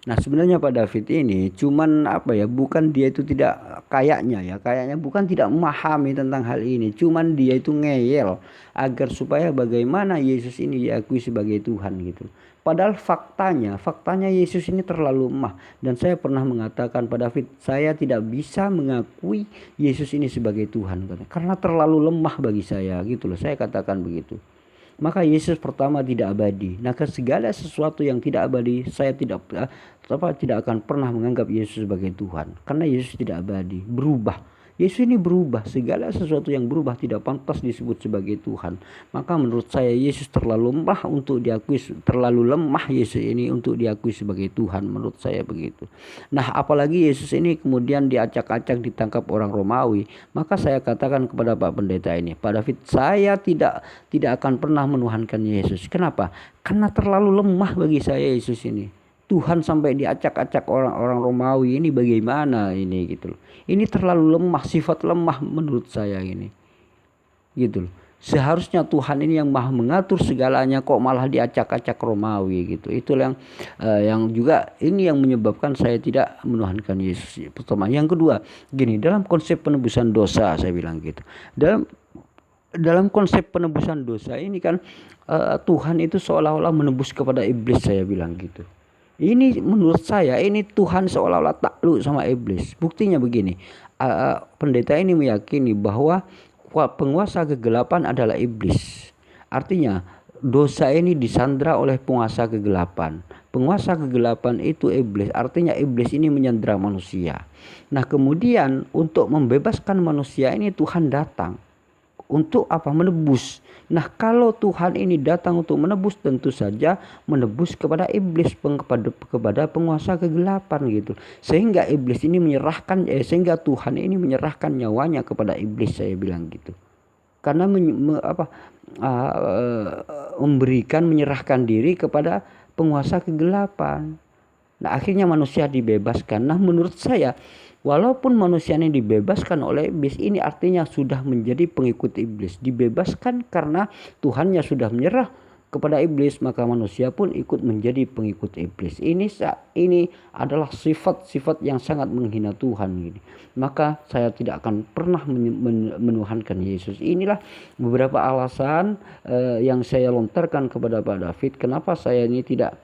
[SPEAKER 1] Nah sebenarnya Pak David ini cuman bukan dia itu tidak, kayaknya bukan tidak memahami tentang hal ini, cuman dia itu ngeyel agar supaya bagaimana Yesus ini diakui sebagai Tuhan gitu. Padahal faktanya Yesus ini terlalu lemah, dan saya pernah mengatakan Pak David, saya tidak bisa mengakui Yesus ini sebagai Tuhan karena terlalu lemah bagi saya gitu loh, saya katakan begitu. Maka Yesus pertama tidak abadi. Nah, segala sesuatu yang tidak abadi, saya tidak akan pernah menganggap Yesus sebagai Tuhan, karena Yesus tidak abadi, berubah. Yesus ini berubah, segala sesuatu yang berubah tidak pantas disebut sebagai Tuhan. Maka menurut saya Yesus terlalu lemah untuk diakui, Yesus ini untuk diakui sebagai Tuhan, menurut saya begitu. Nah apalagi Yesus ini kemudian diacak-acak, ditangkap orang Romawi. Maka saya katakan kepada Pak Pendeta ini, Pak David, saya tidak akan pernah menuhankan Yesus. Kenapa? Karena terlalu lemah bagi saya Yesus ini. Tuhan sampai diacak-acak orang-orang Romawi ini bagaimana ini gitu loh. Ini terlalu lemah, sifat lemah menurut saya ini. Gitu loh. Seharusnya Tuhan ini yang maha mengatur segalanya, kok malah diacak-acak Romawi gitu. Itulah yang juga ini yang menyebabkan saya tidak menuhankan Yesus. Pertama, yang kedua, gini, dalam konsep penebusan dosa saya bilang gitu. Dalam konsep penebusan dosa ini kan Tuhan itu seolah-olah menebus kepada iblis, saya bilang gitu. Ini menurut saya ini Tuhan seolah-olah takluk sama iblis. Buktinya begini, pendeta ini meyakini bahwa penguasa kegelapan adalah iblis. Artinya dosa ini disandra oleh penguasa kegelapan. Penguasa kegelapan itu iblis, artinya iblis ini menyandra manusia. Nah kemudian untuk membebaskan manusia ini Tuhan datang. Untuk apa? Menebus. Nah kalau Tuhan ini datang untuk menebus, tentu saja menebus kepada iblis, kepada penguasa kegelapan gitu. Sehingga iblis ini sehingga Tuhan ini menyerahkan nyawanya kepada iblis, saya bilang gitu. Karena menyerahkan diri kepada penguasa kegelapan. Nah akhirnya manusia dibebaskan. Nah menurut saya, walaupun manusia ini dibebaskan oleh iblis, ini artinya sudah menjadi pengikut iblis. Dibebaskan karena Tuhannya sudah menyerah kepada iblis, maka manusia pun ikut menjadi pengikut iblis. Ini adalah sifat-sifat yang sangat menghina Tuhan ini. Maka saya tidak akan pernah menuhankan Yesus. Inilah beberapa alasan yang saya lontarkan kepada Pak David, kenapa saya ini tidak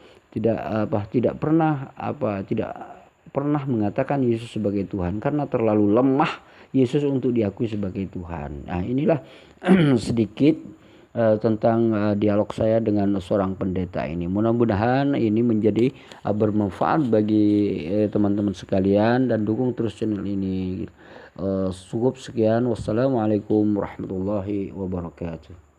[SPEAKER 1] pernah mengatakan Yesus sebagai Tuhan, karena terlalu lemah Yesus untuk diakui sebagai Tuhan. Nah inilah sedikit tentang dialog saya dengan seorang pendeta ini. Mudah-mudahan ini menjadi bermanfaat bagi teman-teman sekalian, dan dukung terus channel ini. Cukup sekian. Wassalamualaikum warahmatullahi wabarakatuh.